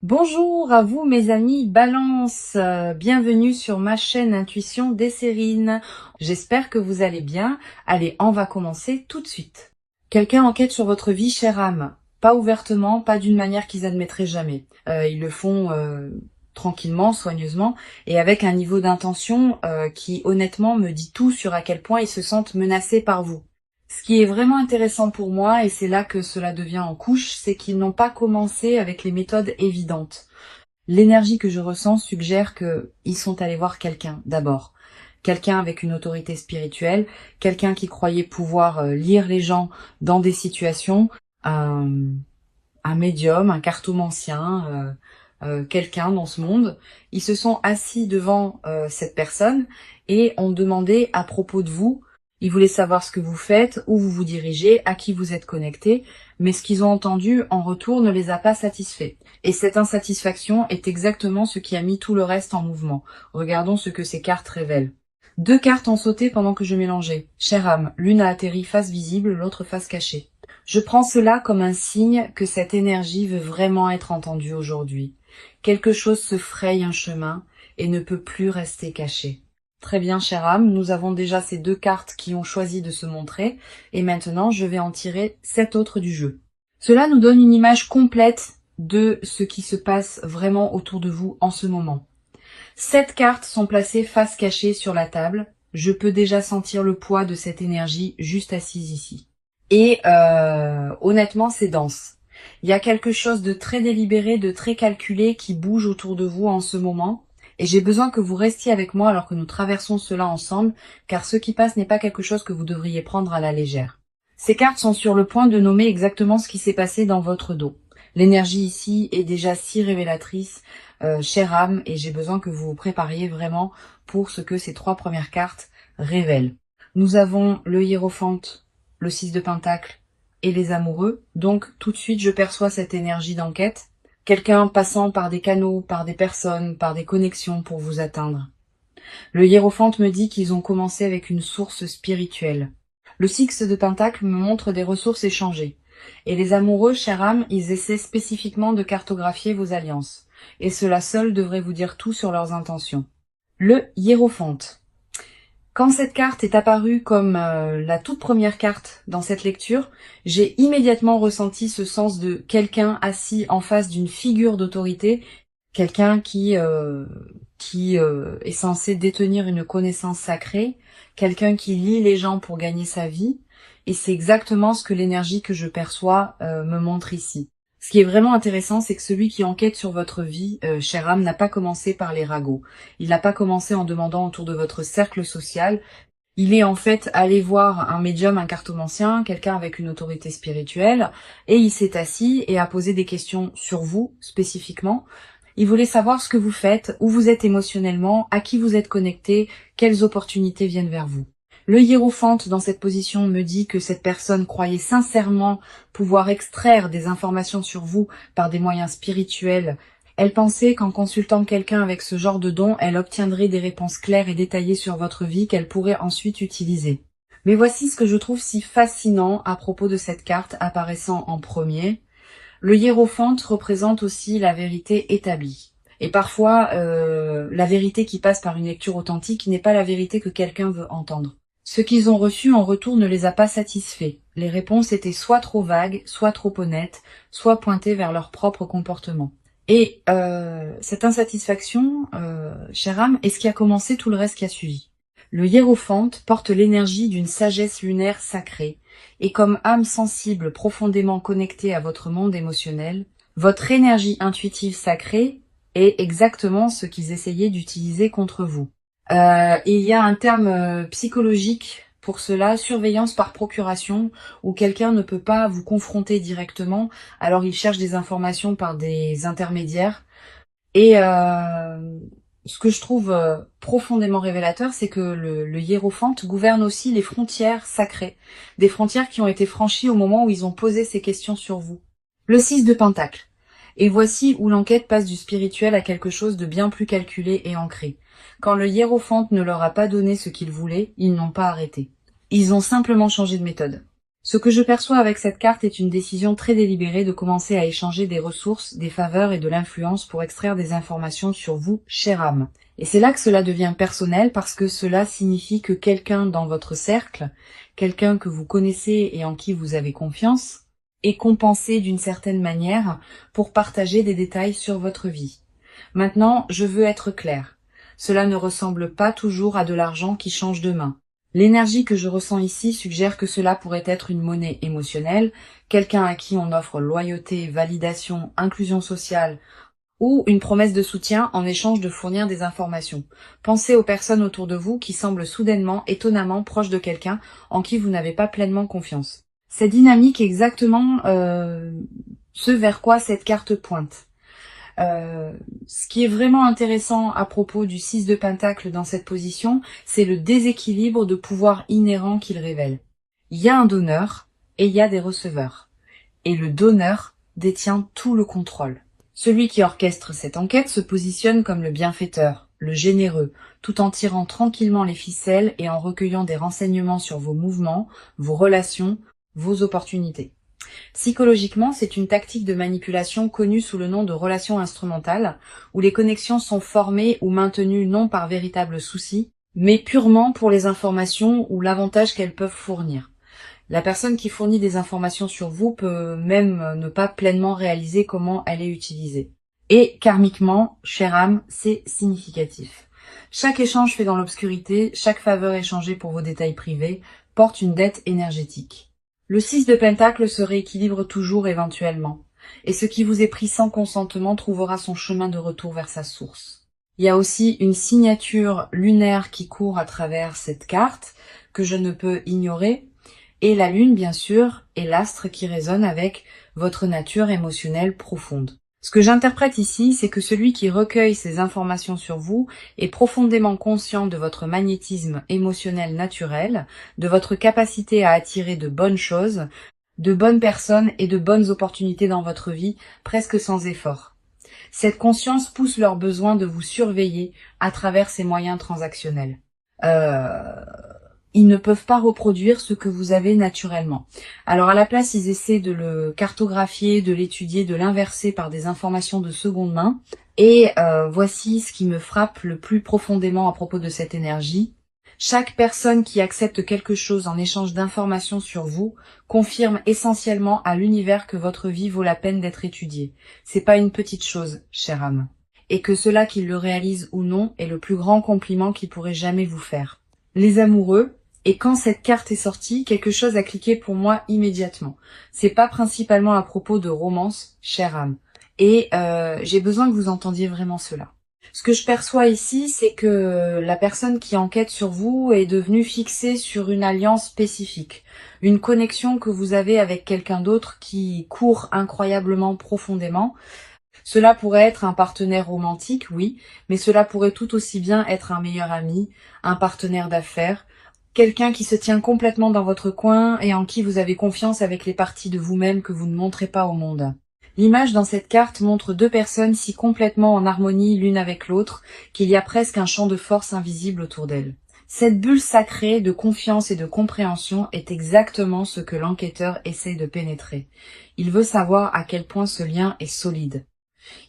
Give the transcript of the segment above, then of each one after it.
Bonjour à vous mes amis Balance, bienvenue sur ma chaîne Intuition Desserine. J'espère que vous allez bien. Allez, on va commencer tout de suite. Quelqu'un enquête sur votre vie, chère âme. Pas ouvertement, pas d'une manière qu'ils admettraient jamais. Ils le font tranquillement, soigneusement, et avec un niveau d'intention qui honnêtement me dit tout sur à quel point ils se sentent menacés par vous. Ce qui est vraiment intéressant pour moi, et c'est là que cela devient en couche, c'est qu'ils n'ont pas commencé avec les méthodes évidentes. L'énergie que je ressens suggère qu'ils sont allés voir quelqu'un d'abord. Quelqu'un avec une autorité spirituelle, quelqu'un qui croyait pouvoir lire les gens dans des situations, un, un médium, un cartomancien, quelqu'un dans ce monde. Ils se sont assis devant cette personne et ont demandé à propos de vous. Ils voulaient savoir ce que vous faites, où vous vous dirigez, à qui vous êtes connecté, mais ce qu'ils ont entendu en retour ne les a pas satisfaits. Et cette insatisfaction est exactement ce qui a mis tout le reste en mouvement. Regardons ce que ces cartes révèlent. Deux cartes ont sauté pendant que je mélangeais. Chère âme, l'une a atterri face visible, l'autre face cachée. Je prends cela comme un signe que cette énergie veut vraiment être entendue aujourd'hui. Quelque chose se fraye un chemin et ne peut plus rester caché. Très bien, chère âme, nous avons déjà ces deux cartes qui ont choisi de se montrer, et maintenant je vais en tirer 7 autres du jeu. Cela nous donne une image complète de ce qui se passe vraiment autour de vous en ce moment. 7 cartes sont placées face cachée sur la table. Je peux déjà sentir le poids de cette énergie juste assise ici. Et honnêtement, c'est dense. Il y a quelque chose de très délibéré, de très calculé qui bouge autour de vous en ce moment. Et j'ai besoin que vous restiez avec moi alors que nous traversons cela ensemble, car ce qui passe n'est pas quelque chose que vous devriez prendre à la légère. Ces cartes sont sur le point de nommer exactement ce qui s'est passé dans votre dos. L'énergie ici est déjà si révélatrice, chère âme, et j'ai besoin que vous vous prépariez vraiment pour ce que ces 3 premières cartes révèlent. Nous avons le hiérophante, le 6 de pentacle et les amoureux, donc tout de suite je perçois cette énergie d'enquête. Quelqu'un passant par des canaux, par des personnes, par des connexions pour vous atteindre. Le hiérophante me dit qu'ils ont commencé avec une source spirituelle. Le 6 de pentacle me montre des ressources échangées. Et les amoureux, chère âme, ils essaient spécifiquement de cartographier vos alliances. Et cela seul devrait vous dire tout sur leurs intentions. Le hiérophante. Quand cette carte est apparue comme la toute première carte dans cette lecture, j'ai immédiatement ressenti ce sens de quelqu'un assis en face d'une figure d'autorité, quelqu'un qui est censé détenir une connaissance sacrée, quelqu'un qui lie les gens pour gagner sa vie, et c'est exactement ce que l'énergie que je perçois me montre ici. Ce qui est vraiment intéressant, c'est que celui qui enquête sur votre vie, chère âme, n'a pas commencé par les ragots. Il n'a pas commencé en demandant autour de votre cercle social. Il est en fait allé voir un médium, un cartomancien, quelqu'un avec une autorité spirituelle, et il s'est assis et a posé des questions sur vous, spécifiquement. Il voulait savoir ce que vous faites, où vous êtes émotionnellement, à qui vous êtes connecté, quelles opportunités viennent vers vous. Le hiérophante dans cette position me dit que cette personne croyait sincèrement pouvoir extraire des informations sur vous par des moyens spirituels. Elle pensait qu'en consultant quelqu'un avec ce genre de don, elle obtiendrait des réponses claires et détaillées sur votre vie qu'elle pourrait ensuite utiliser. Mais voici ce que je trouve si fascinant à propos de cette carte apparaissant en premier. Le hiérophante représente aussi la vérité établie. Et parfois, la vérité qui passe par une lecture authentique n'est pas la vérité que quelqu'un veut entendre. Ce qu'ils ont reçu en retour ne les a pas satisfaits. Les réponses étaient soit trop vagues, soit trop honnêtes, soit pointées vers leur propre comportement. Et cette insatisfaction, chère âme, est ce qui a commencé tout le reste qui a suivi. Le hiérophante porte l'énergie d'une sagesse lunaire sacrée, et comme âme sensible profondément connectée à votre monde émotionnel, votre énergie intuitive sacrée est exactement ce qu'ils essayaient d'utiliser contre vous. Il y a un terme psychologique pour cela, surveillance par procuration, où quelqu'un ne peut pas vous confronter directement, alors il cherche des informations par des intermédiaires. Et ce que je trouve profondément révélateur, c'est que le hiérophante gouverne aussi les frontières sacrées, des frontières qui ont été franchies au moment où ils ont posé ces questions sur vous. Le 6 de pentacle. Et voici où l'enquête passe du spirituel à quelque chose de bien plus calculé et ancré. Quand le hiérophante ne leur a pas donné ce qu'ils voulaient, ils n'ont pas arrêté. Ils ont simplement changé de méthode. Ce que je perçois avec cette carte est une décision très délibérée de commencer à échanger des ressources, des faveurs et de l'influence pour extraire des informations sur vous, chère âme. Et c'est là que cela devient personnel parce que cela signifie que quelqu'un dans votre cercle, quelqu'un que vous connaissez et en qui vous avez confiance, est compensé d'une certaine manière pour partager des détails sur votre vie. Maintenant, je veux être clair. Cela ne ressemble pas toujours à de l'argent qui change de main. L'énergie que je ressens ici suggère que cela pourrait être une monnaie émotionnelle, quelqu'un à qui on offre loyauté, validation, inclusion sociale, ou une promesse de soutien en échange de fournir des informations. Pensez aux personnes autour de vous qui semblent soudainement, étonnamment proches de quelqu'un en qui vous n'avez pas pleinement confiance. Cette dynamique est exactement ce vers quoi cette carte pointe. Ce qui est vraiment intéressant à propos du 6 de Pentacle dans cette position, c'est le déséquilibre de pouvoir inhérent qu'il révèle. Il y a un donneur et il y a des receveurs. Et le donneur détient tout le contrôle. Celui qui orchestre cette enquête se positionne comme le bienfaiteur, le généreux, tout en tirant tranquillement les ficelles et en recueillant des renseignements sur vos mouvements, vos relations, vos opportunités. Psychologiquement, c'est une tactique de manipulation connue sous le nom de relation instrumentale, où les connexions sont formées ou maintenues non par véritable souci, mais purement pour les informations ou l'avantage qu'elles peuvent fournir. La personne qui fournit des informations sur vous peut même ne pas pleinement réaliser comment elle est utilisée. Et karmiquement, chère âme, c'est significatif. Chaque échange fait dans l'obscurité, chaque faveur échangée pour vos détails privés, porte une dette énergétique. Le 6 de Pentacle se rééquilibre toujours éventuellement, et ce qui vous est pris sans consentement trouvera son chemin de retour vers sa source. Il y a aussi une signature lunaire qui court à travers cette carte, que je ne peux ignorer, et la lune, bien sûr, est l'astre qui résonne avec votre nature émotionnelle profonde. Ce que j'interprète ici, c'est que celui qui recueille ces informations sur vous est profondément conscient de votre magnétisme émotionnel naturel, de votre capacité à attirer de bonnes choses, de bonnes personnes et de bonnes opportunités dans votre vie, presque sans effort. Cette conscience pousse leur besoin de vous surveiller à travers ces moyens transactionnels. Ils ne peuvent pas reproduire ce que vous avez naturellement. Alors à la place, ils essaient de le cartographier, de l'étudier, de l'inverser par des informations de seconde main. Et voici ce qui me frappe le plus profondément à propos de cette énergie. Chaque personne qui accepte quelque chose en échange d'informations sur vous confirme essentiellement à l'univers que votre vie vaut la peine d'être étudiée. C'est pas une petite chose, chère âme. Et que cela qu'il le réalise ou non est le plus grand compliment qu'il pourrait jamais vous faire. Les amoureux, et quand cette carte est sortie, quelque chose a cliqué pour moi immédiatement. C'est pas principalement à propos de romance, chère âme. Et j'ai besoin que vous entendiez vraiment cela. Ce que je perçois ici, c'est que la personne qui enquête sur vous est devenue fixée sur une alliance spécifique. Une connexion que vous avez avec quelqu'un d'autre qui court incroyablement profondément. Cela pourrait être un partenaire romantique, oui, mais cela pourrait tout aussi bien être un meilleur ami, un partenaire d'affaires, quelqu'un qui se tient complètement dans votre coin et en qui vous avez confiance avec les parties de vous-même que vous ne montrez pas au monde. L'image dans cette carte montre deux personnes si complètement en harmonie l'une avec l'autre qu'il y a presque un champ de force invisible autour d'elles. Cette bulle sacrée de confiance et de compréhension est exactement ce que l'enquêteur essaie de pénétrer. Il veut savoir à quel point ce lien est solide.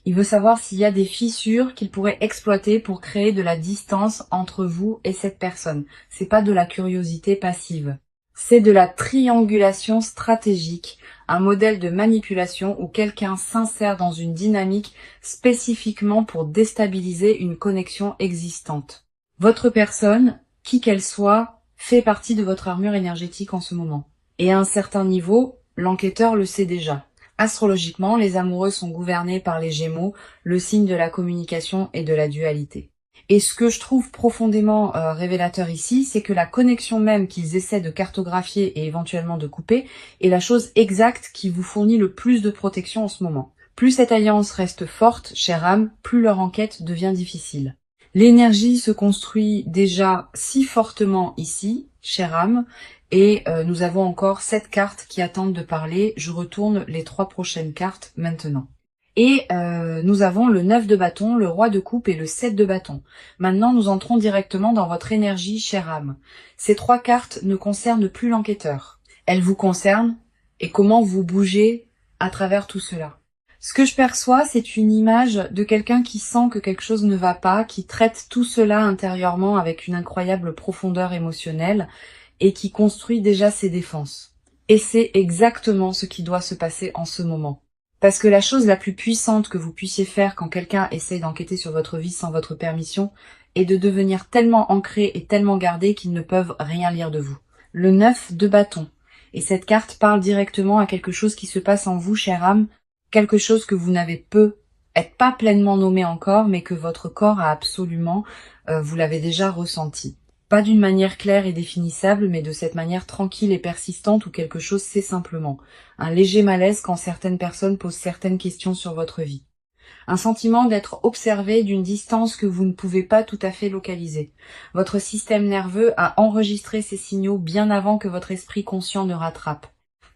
Il veut savoir s'il y a des fissures qu'il pourrait exploiter pour créer de la distance entre vous et cette personne. C'est pas de la curiosité passive. C'est de la triangulation stratégique, un modèle de manipulation où quelqu'un s'insère dans une dynamique spécifiquement pour déstabiliser une connexion existante. Votre personne, qui qu'elle soit, fait partie de votre armure énergétique en ce moment. Et à un certain niveau, l'enquêteur le sait déjà. Astrologiquement, les amoureux sont gouvernés par les Gémeaux, le signe de la communication et de la dualité. Et ce que je trouve profondément révélateur ici, c'est que la connexion même qu'ils essaient de cartographier et éventuellement de couper est la chose exacte qui vous fournit le plus de protection en ce moment. Plus cette alliance reste forte, chère âme, plus leur enquête devient difficile. L'énergie se construit déjà si fortement ici, chère âme, et nous avons encore 7 cartes qui attendent de parler. Je retourne les 3 prochaines cartes maintenant. Et nous avons le 9 de bâton, le roi de coupe et le 7 de bâton. Maintenant, nous entrons directement dans votre énergie, chère âme. Ces 3 cartes ne concernent plus l'enquêteur. Elle vous concerne et comment vous bougez à travers tout cela. Ce que je perçois, c'est une image de quelqu'un qui sent que quelque chose ne va pas, qui traite tout cela intérieurement avec une incroyable profondeur émotionnelle et qui construit déjà ses défenses. Et c'est exactement ce qui doit se passer en ce moment. Parce que la chose la plus puissante que vous puissiez faire quand quelqu'un essaye d'enquêter sur votre vie sans votre permission est de devenir tellement ancré et tellement gardé qu'ils ne peuvent rien lire de vous. Le 9 de bâton. Et cette carte parle directement à quelque chose qui se passe en vous, chère âme, quelque chose que vous n'avez peut-être pas pleinement nommé encore, mais que votre corps a absolument, vous l'avez déjà ressenti. Pas d'une manière claire et définissable, mais de cette manière tranquille et persistante où quelque chose c'est simplement. Un léger malaise quand certaines personnes posent certaines questions sur votre vie. Un sentiment d'être observé d'une distance que vous ne pouvez pas tout à fait localiser. Votre système nerveux a enregistré ces signaux bien avant que votre esprit conscient ne rattrape.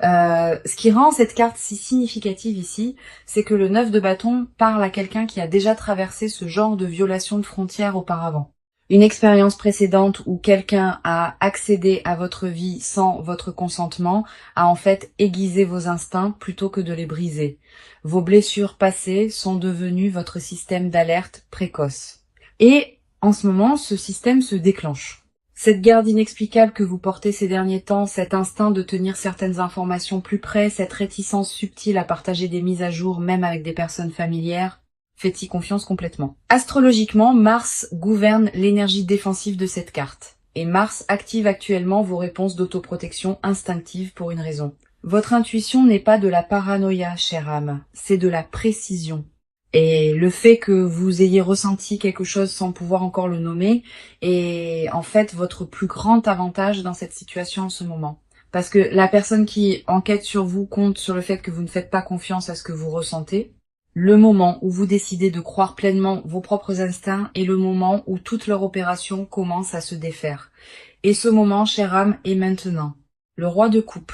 Ce qui rend cette carte si significative ici, c'est que le 9 de bâton parle à quelqu'un qui a déjà traversé ce genre de violation de frontières auparavant. Une expérience précédente où quelqu'un a accédé à votre vie sans votre consentement a en fait aiguisé vos instincts plutôt que de les briser. Vos blessures passées sont devenues votre système d'alerte précoce. Et en ce moment, ce système se déclenche. Cette garde inexplicable que vous portez ces derniers temps, cet instinct de tenir certaines informations plus près, cette réticence subtile à partager des mises à jour même avec des personnes familières, faites-y confiance complètement. Astrologiquement, Mars gouverne l'énergie défensive de cette carte. Et Mars active actuellement vos réponses d'autoprotection instinctive pour une raison. Votre intuition n'est pas de la paranoïa, chère âme, c'est de la précision. Et le fait que vous ayez ressenti quelque chose sans pouvoir encore le nommer est en fait votre plus grand avantage dans cette situation en ce moment. Parce que la personne qui enquête sur vous compte sur le fait que vous ne faites pas confiance à ce que vous ressentez. Le moment où vous décidez de croire pleinement vos propres instincts est le moment où toute leur opération commence à se défaire. Et ce moment, chère âme, est maintenant. Le roi de coupe.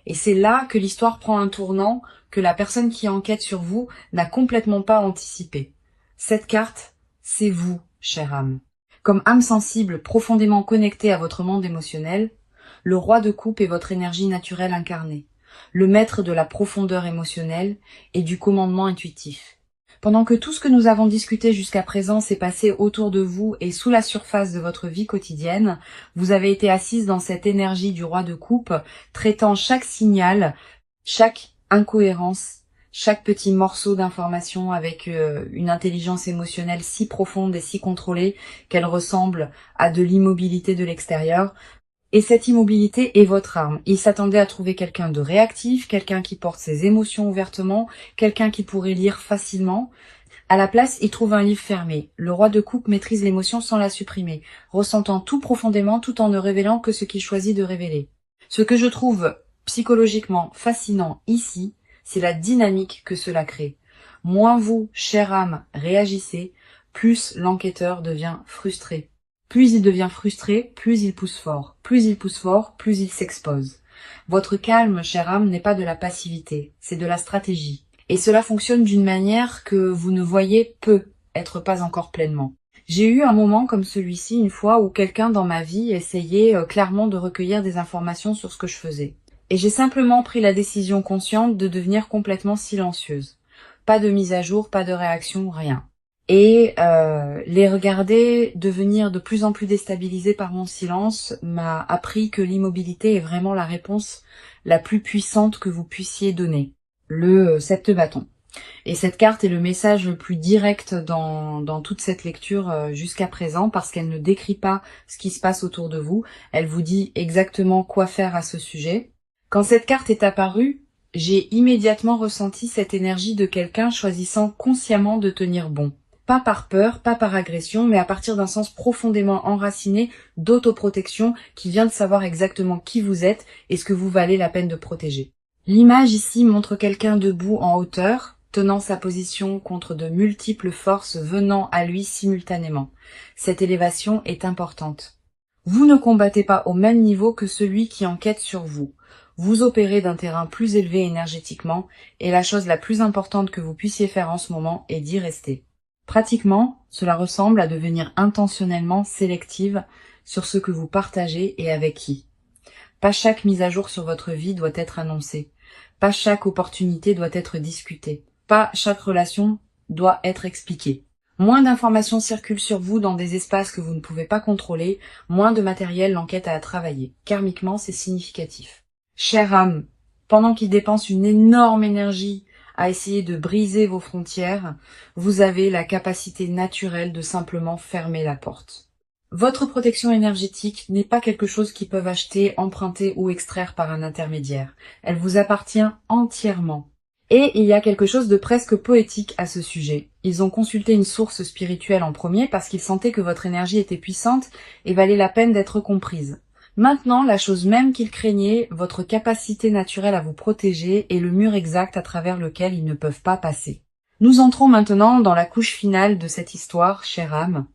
Et c'est là que l'histoire prend un tournant que la personne qui enquête sur vous n'a complètement pas anticipé. Cette carte, c'est vous, chère âme. Comme âme sensible profondément connectée à votre monde émotionnel, le roi de coupe est votre énergie naturelle incarnée, le maître de la profondeur émotionnelle et du commandement intuitif. Pendant que tout ce que nous avons discuté jusqu'à présent s'est passé autour de vous et sous la surface de votre vie quotidienne, vous avez été assise dans cette énergie du roi de coupe, traitant chaque signal, chaque incohérence, chaque petit morceau d'information avec une intelligence émotionnelle si profonde et si contrôlée qu'elle ressemble à de l'immobilité de l'extérieur. Et cette immobilité est votre arme. Il s'attendait à trouver quelqu'un de réactif, quelqu'un qui porte ses émotions ouvertement, quelqu'un qui pourrait lire facilement. À la place, il trouve un livre fermé. Le roi de coupe maîtrise l'émotion sans la supprimer, ressentant tout profondément tout en ne révélant que ce qu'il choisit de révéler. Ce que je trouve psychologiquement fascinant ici, c'est la dynamique que cela crée. Moins vous, chère âme, réagissez, plus l'enquêteur devient frustré. Plus il devient frustré, plus il pousse fort. Plus il pousse fort, plus il s'expose. Votre calme, chère âme, n'est pas de la passivité, c'est de la stratégie. Et cela fonctionne d'une manière que vous ne voyez peut-être pas encore pleinement. J'ai eu un moment comme celui-ci une fois où quelqu'un dans ma vie essayait clairement de recueillir des informations sur ce que je faisais. Et j'ai simplement pris la décision consciente de devenir complètement silencieuse. Pas de mise à jour, pas de réaction, rien. Et les regarder devenir de plus en plus déstabilisés par mon silence m'a appris que l'immobilité est vraiment la réponse la plus puissante que vous puissiez donner. Le 7 de bâton. Et cette carte est le message le plus direct dans toute cette lecture jusqu'à présent parce qu'elle ne décrit pas ce qui se passe autour de vous. Elle vous dit exactement quoi faire à ce sujet. Quand cette carte est apparue, j'ai immédiatement ressenti cette énergie de quelqu'un choisissant consciemment de tenir bon. Pas par peur, pas par agression, mais à partir d'un sens profondément enraciné d'autoprotection qui vient de savoir exactement qui vous êtes et ce que vous valez la peine de protéger. L'image ici montre quelqu'un debout en hauteur, tenant sa position contre de multiples forces venant à lui simultanément. Cette élévation est importante. Vous ne combattez pas au même niveau que celui qui enquête sur vous. Vous opérez d'un terrain plus élevé énergétiquement et la chose la plus importante que vous puissiez faire en ce moment est d'y rester. Pratiquement, cela ressemble à devenir intentionnellement sélective sur ce que vous partagez et avec qui. Pas chaque mise à jour sur votre vie doit être annoncée. Pas chaque opportunité doit être discutée. Pas chaque relation doit être expliquée. Moins d'informations circulent sur vous dans des espaces que vous ne pouvez pas contrôler, moins de matériel l'enquête a à travailler. Karmiquement, c'est significatif. Chère âme, pendant qu'il dépense une énorme énergie à essayer de briser vos frontières, vous avez la capacité naturelle de simplement fermer la porte. Votre protection énergétique n'est pas quelque chose qu'ils peuvent acheter, emprunter ou extraire par un intermédiaire. Elle vous appartient entièrement. Et il y a quelque chose de presque poétique à ce sujet. Ils ont consulté une source spirituelle en premier parce qu'ils sentaient que votre énergie était puissante et valait la peine d'être comprise. Maintenant, la chose même qu'ils craignaient, votre capacité naturelle à vous protéger est le mur exact à travers lequel ils ne peuvent pas passer. Nous entrons maintenant dans la couche finale de cette histoire, chère âme.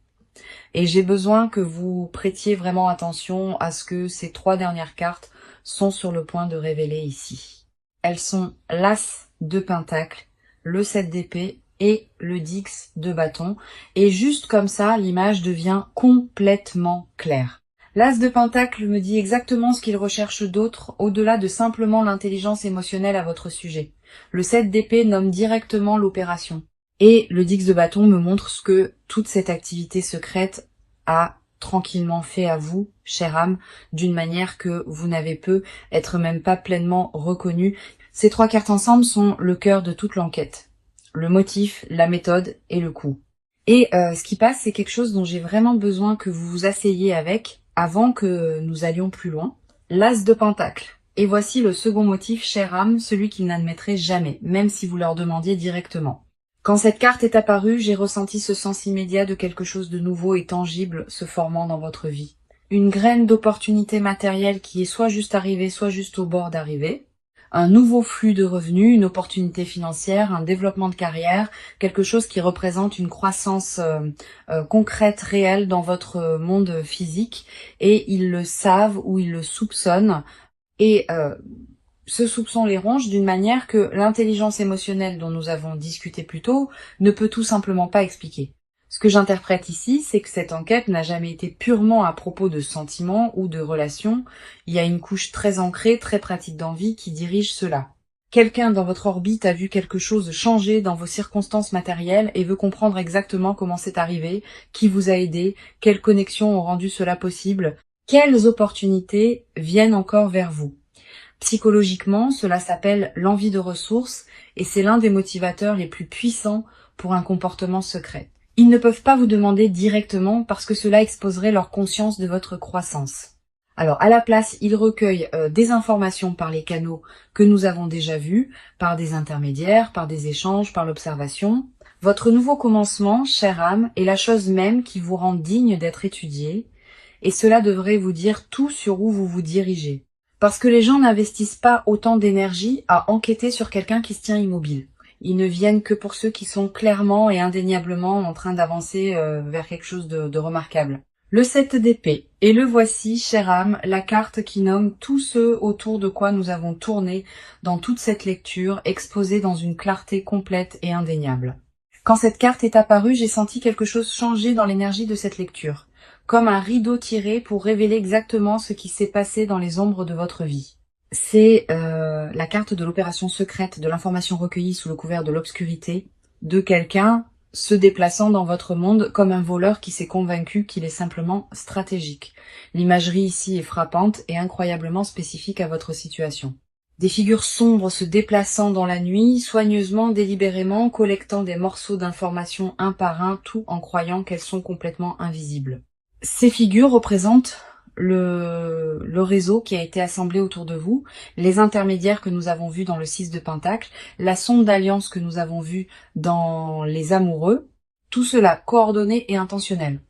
Et j'ai besoin que vous prêtiez vraiment attention à ce que ces 3 dernières cartes sont sur le point de révéler ici. Elles sont l'As de Pentacle, le 7 d'épée et le 10 de bâton. Et juste comme ça, l'image devient complètement claire. L'As de Pentacle me dit exactement ce qu'il recherche d'autre, au-delà de simplement l'intelligence émotionnelle à votre sujet. Le 7 d'épée nomme directement l'opération. Et le 10 de bâton me montre ce que toute cette activité secrète a tranquillement fait à vous, chère âme, d'une manière que vous n'avez pu être même pas pleinement reconnu. Ces 3 cartes ensemble sont le cœur de toute l'enquête. Le motif, la méthode et le coup. Et ce qui passe, c'est quelque chose dont j'ai vraiment besoin que vous vous asseyiez avec avant que nous allions plus loin. L'As de Pentacle. Et voici le second motif, chère âme, celui qu'ils n'admettraient jamais, même si vous leur demandiez directement. Quand cette carte est apparue, j'ai ressenti ce sens immédiat de quelque chose de nouveau et tangible se formant dans votre vie. Une graine d'opportunité matérielle qui est soit juste arrivée, soit juste au bord d'arriver. Un nouveau flux de revenus, une opportunité financière, un développement de carrière, quelque chose qui représente une croissance concrète, réelle dans votre monde physique. Et ils le savent ou ils le soupçonnent. Et ce soupçon les ronge d'une manière que l'intelligence émotionnelle dont nous avons discuté plus tôt ne peut tout simplement pas expliquer. Ce que j'interprète ici, c'est que cette enquête n'a jamais été purement à propos de sentiments ou de relations. Il y a une couche très ancrée, très pratique d'envie qui dirige cela. Quelqu'un dans votre orbite a vu quelque chose changer dans vos circonstances matérielles et veut comprendre exactement comment c'est arrivé, qui vous a aidé, quelles connexions ont rendu cela possible, quelles opportunités viennent encore vers vous. Psychologiquement, cela s'appelle l'envie de ressources et c'est l'un des motivateurs les plus puissants pour un comportement secret. Ils ne peuvent pas vous demander directement parce que cela exposerait leur conscience de votre croissance. Alors à la place, ils recueillent des informations par les canaux que nous avons déjà vus, par des intermédiaires, par des échanges, par l'observation. Votre nouveau commencement, chère âme, est la chose même qui vous rend digne d'être étudié et cela devrait vous dire tout sur où vous vous dirigez. Parce que les gens n'investissent pas autant d'énergie à enquêter sur quelqu'un qui se tient immobile. Ils ne viennent que pour ceux qui sont clairement et indéniablement en train d'avancer vers quelque chose de remarquable. Le 7 d'épée. Et le voici, chère âme, la carte qui nomme tous ceux autour de quoi nous avons tourné dans toute cette lecture, exposée dans une clarté complète et indéniable. Quand cette carte est apparue, j'ai senti quelque chose changer dans l'énergie de cette lecture. Comme un rideau tiré pour révéler exactement ce qui s'est passé dans les ombres de votre vie. C'est la carte de l'opération secrète, de l'information recueillie sous le couvert de l'obscurité, de quelqu'un se déplaçant dans votre monde comme un voleur qui s'est convaincu qu'il est simplement stratégique. L'imagerie ici est frappante et incroyablement spécifique à votre situation. Des figures sombres se déplaçant dans la nuit, soigneusement, délibérément, collectant des morceaux d'informations un par un, tout en croyant qu'elles sont complètement invisibles. Ces figures représentent le réseau qui a été assemblé autour de vous, les intermédiaires que nous avons vus dans le 6 de Pentacle, la sonde d'alliance que nous avons vue dans les amoureux, tout cela coordonné et intentionnel.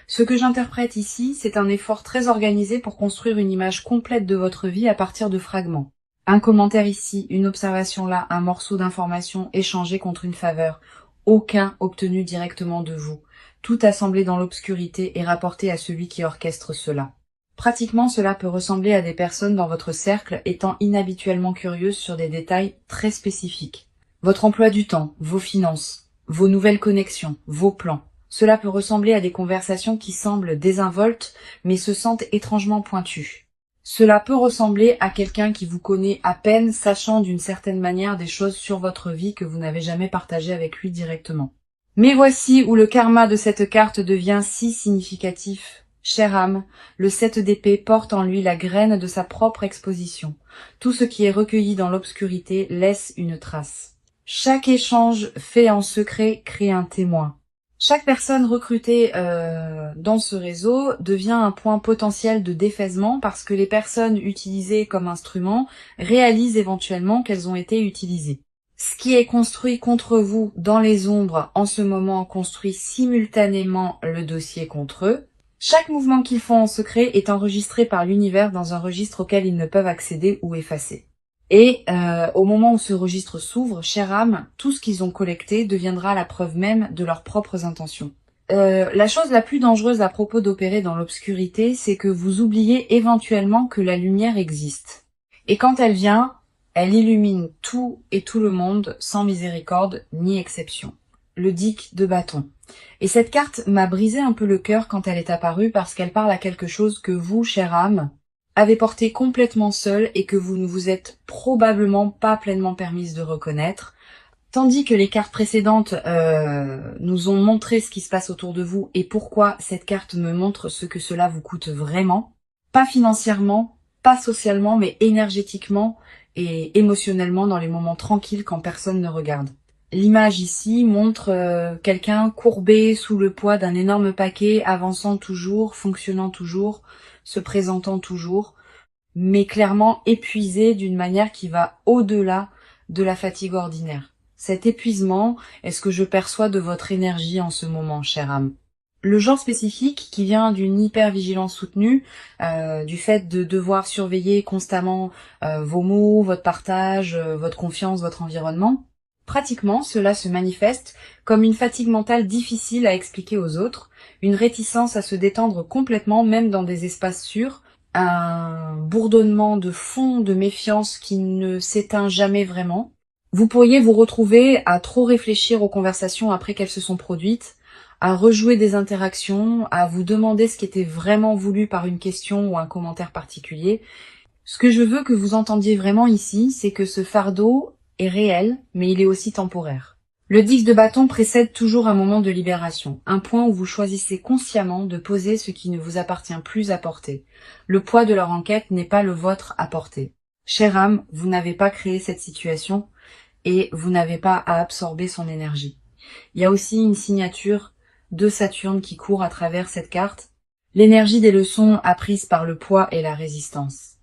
Ce que j'interprète ici, c'est un effort très organisé pour construire une image complète de votre vie à partir de fragments. Un commentaire ici, une observation là, un morceau d'information échangé contre une faveur, aucun obtenu directement de vous. Tout assemblé dans l'obscurité et rapporté à celui qui orchestre cela. Pratiquement, cela peut ressembler à des personnes dans votre cercle étant inhabituellement curieuses sur des détails très spécifiques. Votre emploi du temps, vos finances, vos nouvelles connexions, vos plans. Cela peut ressembler à des conversations qui semblent désinvoltes, mais se sentent étrangement pointues. Cela peut ressembler à quelqu'un qui vous connaît à peine, sachant d'une certaine manière des choses sur votre vie que vous n'avez jamais partagées avec lui directement. Mais voici où le karma de cette carte devient si significatif. Chère âme, le 7 d'épée porte en lui la graine de sa propre exposition. Tout ce qui est recueilli dans l'obscurité laisse une trace. Chaque échange fait en secret crée un témoin. Chaque personne recrutée dans ce réseau devient un point potentiel de défaisement parce que les personnes utilisées comme instruments réalisent éventuellement qu'elles ont été utilisées. Ce qui est construit contre vous dans les ombres en ce moment construit simultanément le dossier contre eux. Chaque mouvement qu'ils font en secret est enregistré par l'univers dans un registre auquel ils ne peuvent accéder ou effacer. Et au moment où ce registre s'ouvre, chère âme, tout ce qu'ils ont collecté deviendra la preuve même de leurs propres intentions. La chose la plus dangereuse à propos d'opérer dans l'obscurité, c'est que vous oubliez éventuellement que la lumière existe. Et quand elle vient, elle illumine tout et tout le monde sans miséricorde ni exception. Le Dick de bâton. Et cette carte m'a brisé un peu le cœur quand elle est apparue parce qu'elle parle à quelque chose que vous, chère âme, avez porté complètement seul et que vous ne vous êtes probablement pas pleinement permise de reconnaître. Tandis que les cartes précédentes nous ont montré ce qui se passe autour de vous et pourquoi cette carte me montre ce que cela vous coûte vraiment. Pas financièrement, pas socialement, mais énergétiquement et émotionnellement dans les moments tranquilles quand personne ne regarde. L'image ici montre quelqu'un courbé sous le poids d'un énorme paquet, avançant toujours, fonctionnant toujours, se présentant toujours, mais clairement épuisé d'une manière qui va au-delà de la fatigue ordinaire. Cet épuisement est ce que je perçois de votre énergie en ce moment, chère âme. Le genre spécifique qui vient d'une hypervigilance soutenue, du fait de devoir surveiller constamment vos mots, votre partage, votre confiance, votre environnement. Pratiquement, cela se manifeste comme une fatigue mentale difficile à expliquer aux autres, une réticence à se détendre complètement, même dans des espaces sûrs, un bourdonnement de fond de méfiance qui ne s'éteint jamais vraiment. Vous pourriez vous retrouver à trop réfléchir aux conversations après qu'elles se sont produites, à rejouer des interactions, à vous demander ce qui était vraiment voulu par une question ou un commentaire particulier. Ce que je veux que vous entendiez vraiment ici, c'est que ce fardeau est réel, mais il est aussi temporaire. Le 10 de bâton précède toujours un moment de libération, un point où vous choisissez consciemment de poser ce qui ne vous appartient plus à porter. Le poids de leur enquête n'est pas le vôtre à porter. Chère âme, vous n'avez pas créé cette situation et vous n'avez pas à absorber son énergie. Il y a aussi une signature de Saturne qui court à travers cette carte, l'énergie des leçons apprises par le poids et la résistance.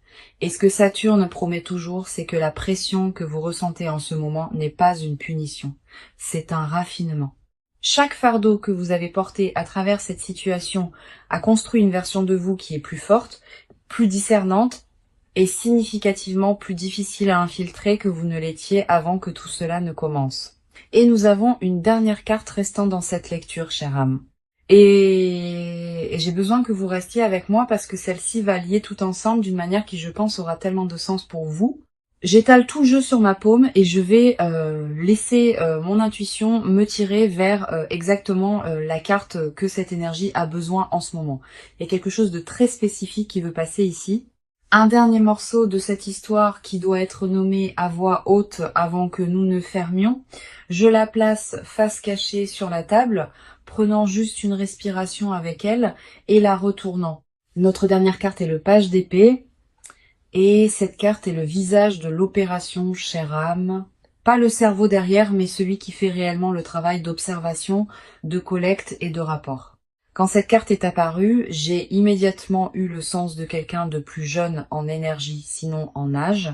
Et ce que Saturne promet toujours, c'est que la pression que vous ressentez en ce moment n'est pas une punition, c'est un raffinement. Chaque fardeau que vous avez porté à travers cette situation a construit une version de vous qui est plus forte, plus discernante et significativement plus difficile à infiltrer que vous ne l'étiez avant que tout cela ne commence. Et nous avons une dernière carte restant dans cette lecture, chère âme. Et j'ai besoin que vous restiez avec moi parce que celle-ci va lier tout ensemble d'une manière qui, je pense, aura tellement de sens pour vous. J'étale tout le jeu sur ma paume et je vais laisser mon intuition me tirer vers exactement la carte que cette énergie a besoin en ce moment. Il y a quelque chose de très spécifique qui veut passer ici. Un dernier morceau de cette histoire qui doit être nommé à voix haute avant que nous ne fermions. Je la place face cachée sur la table, prenant juste une respiration avec elle et la retournant. Notre dernière carte est le page d'épée. Et cette carte est le visage de l'opération, chère âme. Pas le cerveau derrière, mais celui qui fait réellement le travail d'observation, de collecte et de rapport. Quand cette carte est apparue, j'ai immédiatement eu le sens de quelqu'un de plus jeune en énergie, sinon en âge.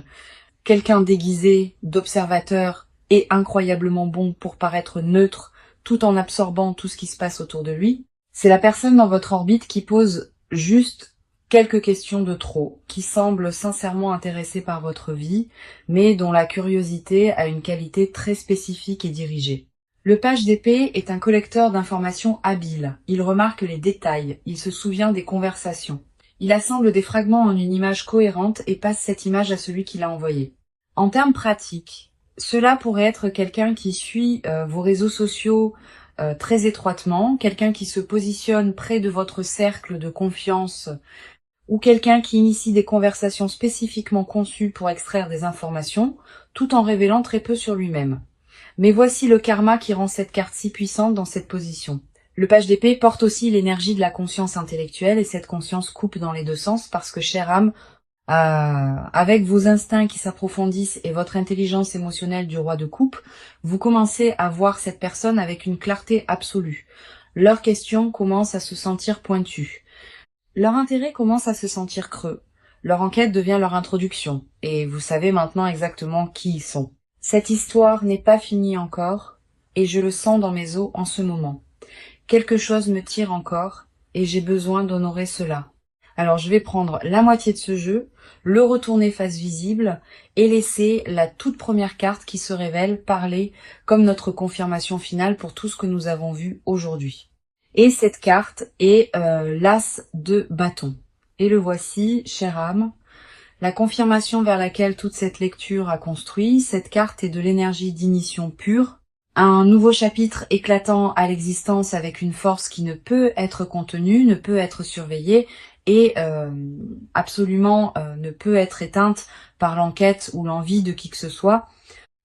Quelqu'un déguisé d'observateur et incroyablement bon pour paraître neutre, tout en absorbant tout ce qui se passe autour de lui. C'est la personne dans votre orbite qui pose juste quelques questions de trop, qui semble sincèrement intéressée par votre vie, mais dont la curiosité a une qualité très spécifique et dirigée. Le page d'épée est un collecteur d'informations habile. Il remarque les détails, il se souvient des conversations. Il assemble des fragments en une image cohérente et passe cette image à celui qui l'a envoyée. En termes pratiques, cela pourrait être quelqu'un qui suit vos réseaux sociaux très étroitement, quelqu'un qui se positionne près de votre cercle de confiance ou quelqu'un qui initie des conversations spécifiquement conçues pour extraire des informations, tout en révélant très peu sur lui-même. Mais voici le karma qui rend cette carte si puissante dans cette position. Le page d'épée porte aussi l'énergie de la conscience intellectuelle et cette conscience coupe dans les deux sens parce que, chère âme, avec vos instincts qui s'approfondissent et votre intelligence émotionnelle du roi de coupe, vous commencez à voir cette personne avec une clarté absolue. Leurs questions commencent à se sentir pointues. Leur intérêt commence à se sentir creux. Leur enquête devient leur introduction, et vous savez maintenant exactement qui ils sont. Cette histoire n'est pas finie encore, et je le sens dans mes os en ce moment. Quelque chose me tire encore, et j'ai besoin d'honorer cela. Alors je vais prendre la moitié de ce jeu, le retourner face visible, et laisser la toute première carte qui se révèle parler comme notre confirmation finale pour tout ce que nous avons vu aujourd'hui. Et cette carte est l'As de bâton. Et le voici, chère âme, la confirmation vers laquelle toute cette lecture a construit. Cette carte est de l'énergie d'ignition pure, un nouveau chapitre éclatant à l'existence avec une force qui ne peut être contenue, ne peut être surveillée et absolument ne peut être éteinte par l'enquête ou l'envie de qui que ce soit.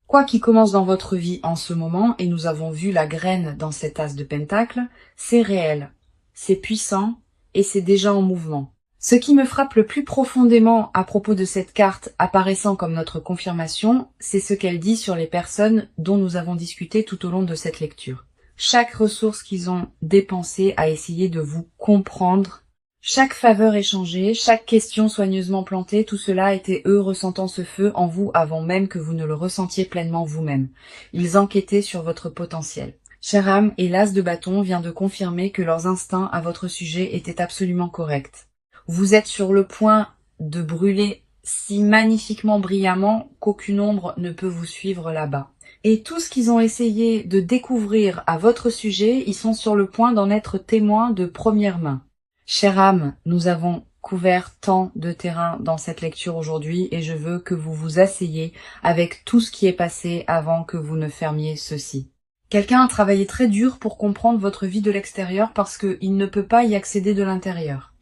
Quoi qu'il commence dans votre vie en ce moment, et nous avons vu la graine dans cet as de pentacle, c'est réel, c'est puissant et c'est déjà en mouvement. Ce qui me frappe le plus profondément à propos de cette carte apparaissant comme notre confirmation, c'est ce qu'elle dit sur les personnes dont nous avons discuté tout au long de cette lecture. Chaque ressource qu'ils ont dépensée à essayer de vous comprendre, chaque faveur échangée, chaque question soigneusement plantée, tout cela était eux ressentant ce feu en vous avant même que vous ne le ressentiez pleinement vous-même. Ils enquêtaient sur votre potentiel. Chère âme, et l'as de bâton vient de confirmer que leurs instincts à votre sujet étaient absolument corrects. Vous êtes sur le point de brûler si magnifiquement brillamment qu'aucune ombre ne peut vous suivre là-bas. Et tout ce qu'ils ont essayé de découvrir à votre sujet, ils sont sur le point d'en être témoins de première main. Chère âme, nous avons couvert tant de terrain dans cette lecture aujourd'hui et je veux que vous vous asseyez avec tout ce qui est passé avant que vous ne fermiez ceci. Quelqu'un a travaillé très dur pour comprendre votre vie de l'extérieur parce qu'il ne peut pas y accéder de l'intérieur.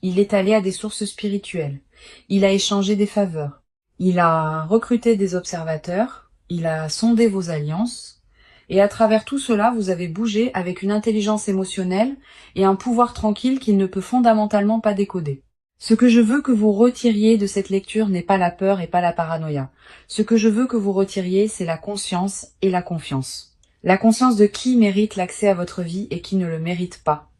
Il est allé à des sources spirituelles. Il a échangé des faveurs. Il a recruté des observateurs. Il a sondé vos alliances. Et à travers tout cela, vous avez bougé avec une intelligence émotionnelle et un pouvoir tranquille qu'il ne peut fondamentalement pas décoder. Ce que je veux que vous retiriez de cette lecture n'est pas la peur et pas la paranoïa. Ce que je veux que vous retiriez, c'est la conscience et la confiance. La conscience de qui mérite l'accès à votre vie et qui ne le mérite pas.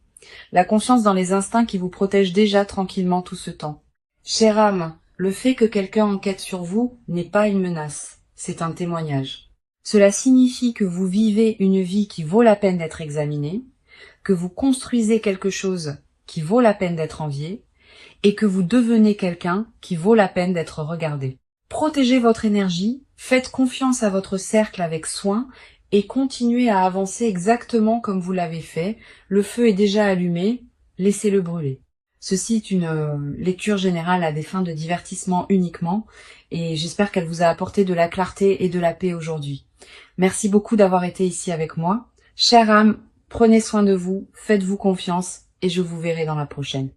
La confiance dans les instincts qui vous protègent déjà tranquillement tout ce temps. Chère âme, le fait que quelqu'un enquête sur vous n'est pas une menace, c'est un témoignage. Cela signifie que vous vivez une vie qui vaut la peine d'être examinée, que vous construisez quelque chose qui vaut la peine d'être envié, et que vous devenez quelqu'un qui vaut la peine d'être regardé. Protégez votre énergie, faites confiance à votre cercle avec soin, et continuez à avancer exactement comme vous l'avez fait. Le feu est déjà allumé, laissez-le brûler. Ceci est une lecture générale à des fins de divertissement uniquement, et j'espère qu'elle vous a apporté de la clarté et de la paix aujourd'hui. Merci beaucoup d'avoir été ici avec moi. Chère âme, prenez soin de vous, faites-vous confiance, et je vous verrai dans la prochaine.